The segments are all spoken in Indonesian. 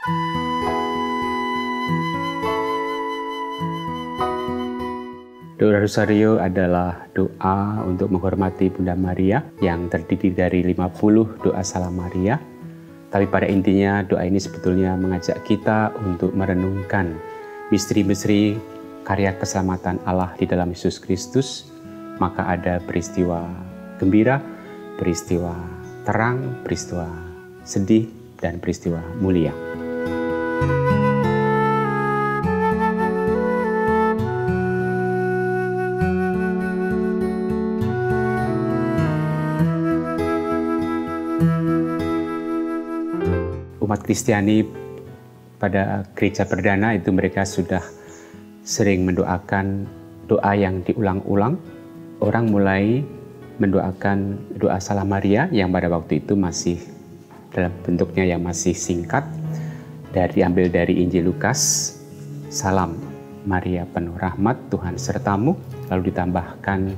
Doa Rosario adalah doa untuk menghormati Bunda Maria yang terdiri dari 50 doa Salam Maria. Tapi pada intinya doa ini sebetulnya mengajak kita untuk merenungkan misteri-misteri karya keselamatan Allah di dalam Yesus Kristus. Maka ada peristiwa gembira, peristiwa terang, peristiwa sedih, dan peristiwa mulia. Umat Kristiani pada gereja perdana itu mereka sudah sering mendoakan doa yang diulang-ulang. Orang mulai mendoakan doa Salam Maria yang pada waktu itu masih dalam bentuknya yang masih singkat, diambil dari Injil Lukas. Salam Maria penuh rahmat, Tuhan sertamu. Lalu ditambahkan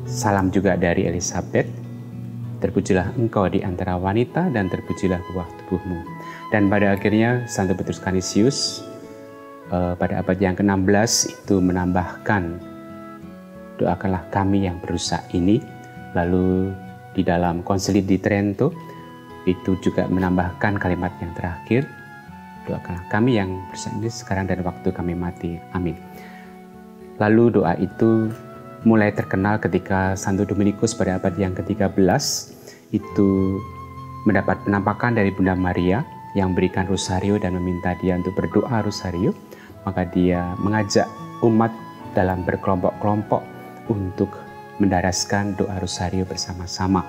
salam juga dari Elizabeth. Terpujilah engkau di antara wanita dan terpujilah buah tubuhmu. Dan pada akhirnya Santo Petrus Canisius pada abad yang ke-16 itu menambahkan doakanlah kami yang berdosa ini. Lalu di dalam Konsili di Trento itu juga menambahkan kalimat yang terakhir, doakanlah kami yang berdosa ini sekarang dan waktu kami mati. Amin. Lalu doa itu mulai terkenal ketika Santo Dominikus pada abad yang ke-13 itu mendapat penampakan dari Bunda Maria yang berikan rosario dan meminta dia untuk berdoa rosario. Maka dia mengajak umat dalam berkelompok-kelompok untuk mendaraskan doa rosario bersama-sama.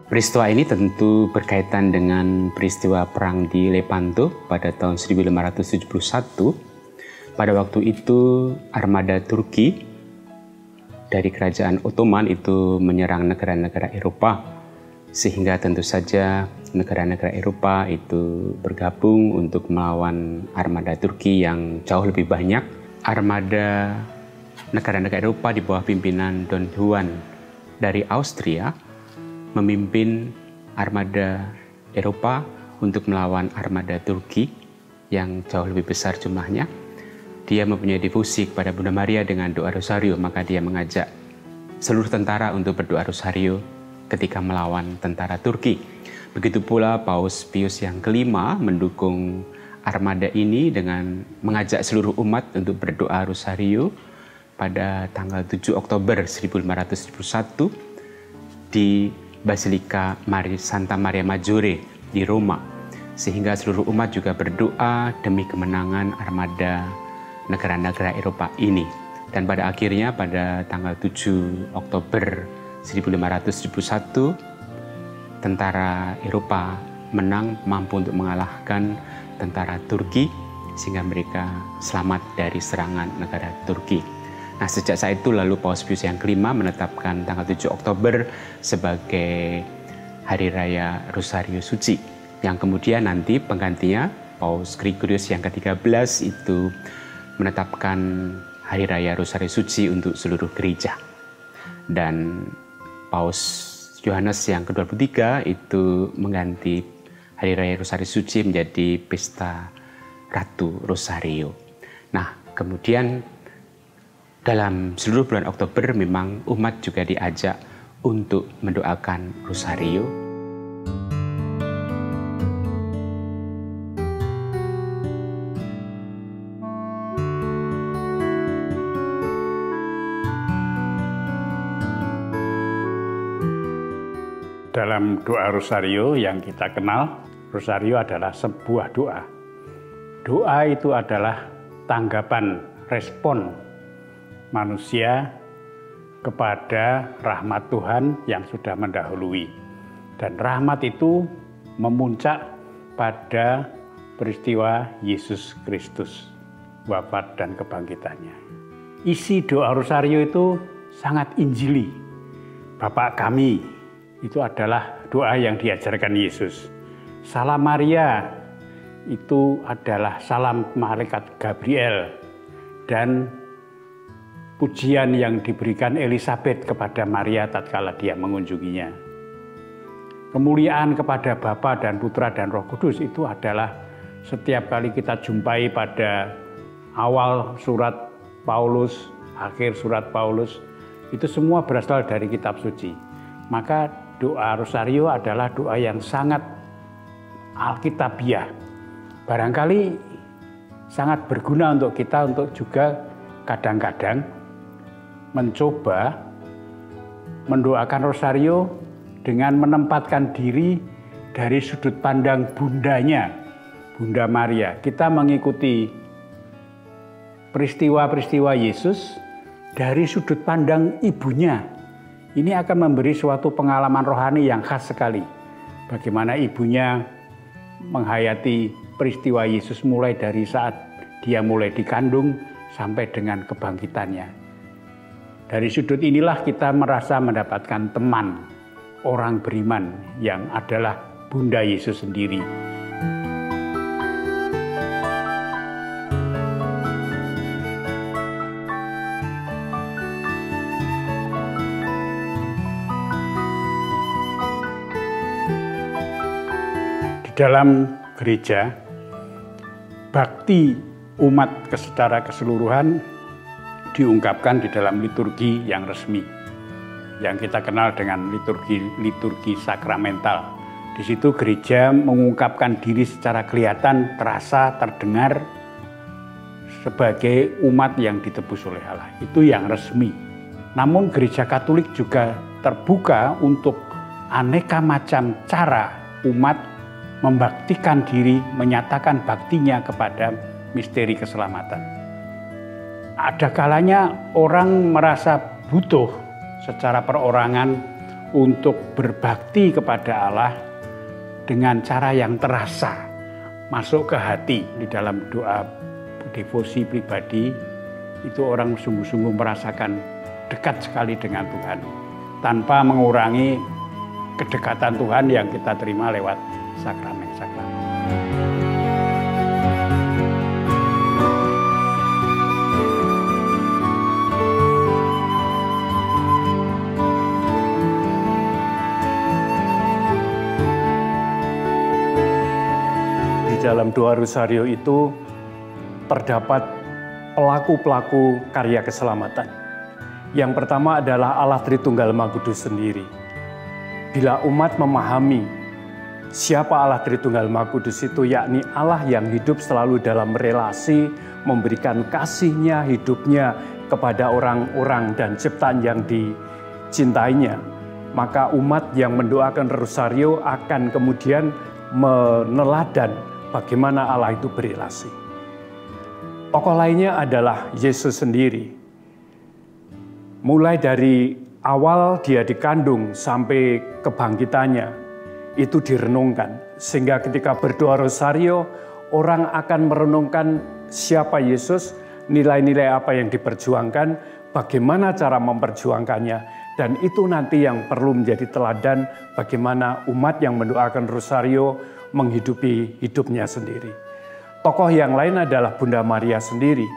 Peristiwa ini tentu berkaitan dengan peristiwa perang di Lepanto pada tahun 1571. Pada waktu itu armada Turki dari kerajaan Ottoman itu menyerang negara-negara Eropa, sehingga tentu saja negara-negara Eropa itu bergabung untuk melawan armada Turki yang jauh lebih banyak. Armada negara-negara Eropa di bawah pimpinan Don Juan dari Austria memimpin armada Eropa untuk melawan armada Turki yang jauh lebih besar jumlahnya. Dia mempunyai devosi kepada Bunda Maria dengan doa rosario, maka dia mengajak seluruh tentara untuk berdoa rosario ketika melawan tentara Turki. Begitu pula Paus Pius yang kelima mendukung armada ini dengan mengajak seluruh umat untuk berdoa rosario pada tanggal 7 Oktober 1571 di Basilika Santa Maria Maggiore di Roma, sehingga seluruh umat juga berdoa demi kemenangan armada negara-negara Eropa ini. Dan pada akhirnya pada tanggal 7 Oktober 1571 tentara Eropa menang, mampu untuk mengalahkan tentara Turki sehingga mereka selamat dari serangan negara Turki. Nah, sejak saat itu lalu Paus Pius yang kelima menetapkan tanggal 7 Oktober sebagai Hari Raya Rosario Suci. Yang kemudian nanti penggantinya Paus Gregorius yang ke-13 itu menetapkan Hari Raya Rosario Suci untuk seluruh gereja. Dan Paus Yohanes yang ke-23 itu mengganti Hari Raya Rosario Suci menjadi Pesta Ratu Rosario. Nah, kemudian dalam seluruh bulan Oktober memang umat juga diajak untuk mendoakan rosario. Dalam doa rosario yang kita kenal, rosario adalah sebuah doa. Doa itu adalah tanggapan, respon manusia kepada rahmat Tuhan yang sudah mendahului. Dan rahmat itu memuncak pada peristiwa Yesus Kristus, wafat dan kebangkitannya. Isi doa rosario itu sangat injili. Bapa kami, itu adalah doa yang diajarkan Yesus. Salam Maria, itu adalah salam malaikat Gabriel dan pujian yang diberikan Elizabeth kepada Maria tatkala dia mengunjunginya. Kemuliaan kepada Bapa dan Putra dan Roh Kudus itu adalah setiap kali kita jumpai pada awal surat Paulus, akhir surat Paulus, itu semua berasal dari kitab suci. Maka doa rosario adalah doa yang sangat alkitabiah. Barangkali sangat berguna untuk kita untuk juga kadang-kadang mencoba mendoakan rosario dengan menempatkan diri dari sudut pandang bundanya, Bunda Maria. Kita mengikuti peristiwa-peristiwa Yesus dari sudut pandang ibunya. Ini akan memberi suatu pengalaman rohani yang khas sekali. Bagaimana ibunya menghayati peristiwa Yesus mulai dari saat dia mulai dikandung sampai dengan kebangkitannya. Dari sudut inilah kita merasa mendapatkan teman, orang beriman yang adalah Bunda Yesus sendiri. Di dalam gereja, bakti umat secara keseluruhan diungkapkan di dalam liturgi yang resmi, yang kita kenal dengan liturgi sakramental. Di situ gereja mengungkapkan diri secara kelihatan, terasa, terdengar sebagai umat yang ditebus oleh Allah. Itu yang resmi. Namun gereja Katolik juga terbuka untuk aneka macam cara umat membaktikan diri, menyatakan baktinya kepada misteri keselamatan. Ada kalanya orang merasa butuh secara perorangan untuk berbakti kepada Allah dengan cara yang terasa, masuk ke hati. Di dalam doa devosi pribadi itu orang sungguh-sungguh merasakan dekat sekali dengan Tuhan tanpa mengurangi kedekatan Tuhan yang kita terima lewat sakramen-sakramen. Dalam doa rosario itu terdapat pelaku-pelaku karya keselamatan. Yang pertama adalah Allah Tritunggal Maha Kudus sendiri. Bila umat memahami siapa Allah Tritunggal Maha Kudus itu, yakni Allah yang hidup selalu dalam relasi, memberikan kasih-Nya, hidupnya kepada orang-orang dan ciptaan yang dicintainya, maka umat yang mendoakan rosario akan kemudian meneladan bagaimana Allah itu berelasi. Tokoh lainnya adalah Yesus sendiri. Mulai dari awal dia dikandung sampai kebangkitannya, itu direnungkan. Sehingga ketika berdoa rosario, orang akan merenungkan siapa Yesus, nilai-nilai apa yang diperjuangkan, bagaimana cara memperjuangkannya. Dan itu nanti yang perlu menjadi teladan bagaimana umat yang mendoakan rosario menghidupi hidupnya sendiri. Tokoh yang lain adalah Bunda Maria sendiri.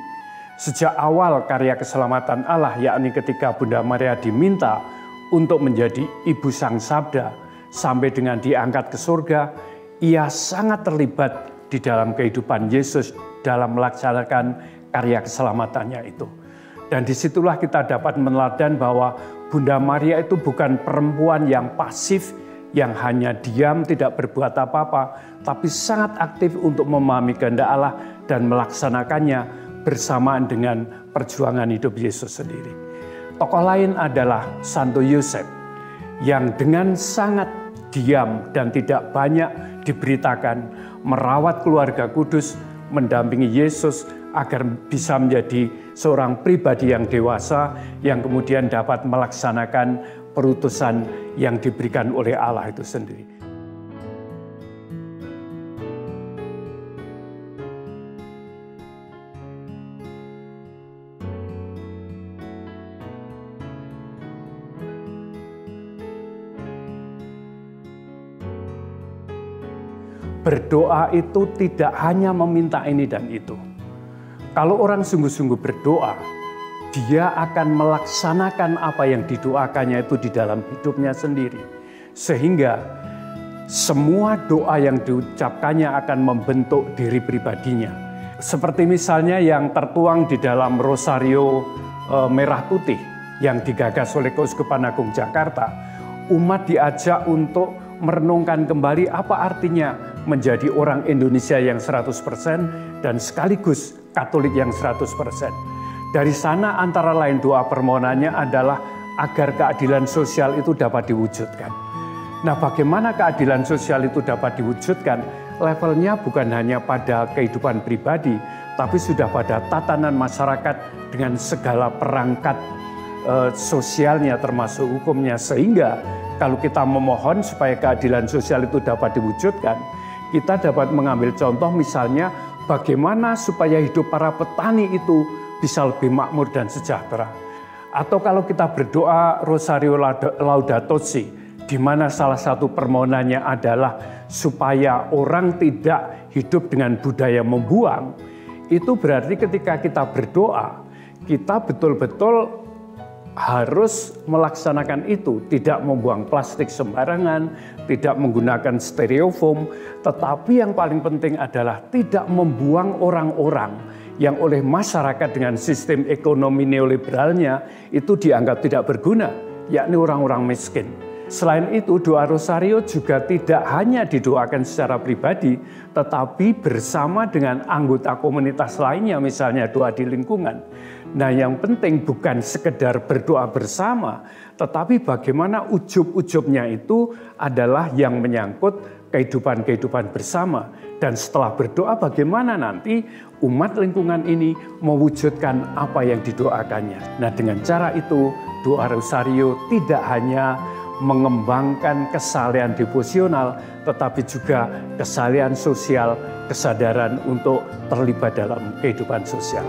Sejak awal karya keselamatan Allah, yakni ketika Bunda Maria diminta untuk menjadi Ibu Sang Sabda, sampai dengan diangkat ke surga, ia sangat terlibat di dalam kehidupan Yesus dalam melaksanakan karya keselamatannya itu. Dan disitulah kita dapat meneladan bahwa Bunda Maria itu bukan perempuan yang pasif, yang hanya diam tidak berbuat apa-apa, tapi sangat aktif untuk memahami kehendak Allah dan melaksanakannya bersamaan dengan perjuangan hidup Yesus sendiri. Tokoh lain adalah Santo Yosef, yang dengan sangat diam dan tidak banyak diberitakan, merawat keluarga kudus, mendampingi Yesus agar bisa menjadi seorang pribadi yang dewasa, yang kemudian dapat melaksanakan perutusan yang diberikan oleh Allah itu sendiri. berdoa itu tidak hanya meminta ini dan itu. Kalau orang sungguh-sungguh berdoa, dia akan melaksanakan apa yang didoakannya itu di dalam hidupnya sendiri. Sehingga semua doa yang diucapkannya akan membentuk diri pribadinya. Seperti misalnya yang tertuang di dalam Rosario Merah Putih yang digagas oleh Keuskupan Agung Jakarta. Umat diajak untuk merenungkan kembali apa artinya menjadi orang Indonesia yang 100% dan sekaligus Katolik yang 100%. Dari sana antara lain doa permohonannya adalah agar keadilan sosial itu dapat diwujudkan. Nah, bagaimana keadilan sosial itu dapat diwujudkan? Levelnya bukan hanya pada kehidupan pribadi, tapi sudah pada tatanan masyarakat dengan segala perangkat sosialnya termasuk hukumnya. Sehingga kalau kita memohon supaya keadilan sosial itu dapat diwujudkan, kita dapat mengambil contoh misalnya bagaimana supaya hidup para petani itu bisa lebih makmur dan sejahtera. Atau kalau kita berdoa Rosario Laudato Si, di mana salah satu permohonannya adalah supaya orang tidak hidup dengan budaya membuang, itu berarti ketika kita berdoa, kita betul-betul harus melaksanakan itu, tidak membuang plastik sembarangan, tidak menggunakan styrofoam, tetapi yang paling penting adalah tidak membuang orang-orang yang oleh masyarakat dengan sistem ekonomi neoliberalnya itu dianggap tidak berguna, yakni orang-orang miskin. Selain itu, doa Rosario juga tidak hanya didoakan secara pribadi, tetapi bersama dengan anggota komunitas lainnya, misalnya doa di lingkungan. Nah, yang penting bukan sekedar berdoa bersama, tetapi bagaimana ujub-ujubnya itu adalah yang menyangkut kehidupan-kehidupan bersama. Dan setelah berdoa bagaimana nanti umat lingkungan ini mewujudkan apa yang didoakannya. Nah, dengan cara itu doa Rosario tidak hanya mengembangkan kesalehan devosional, tetapi juga kesalehan sosial, kesadaran untuk terlibat dalam kehidupan sosial.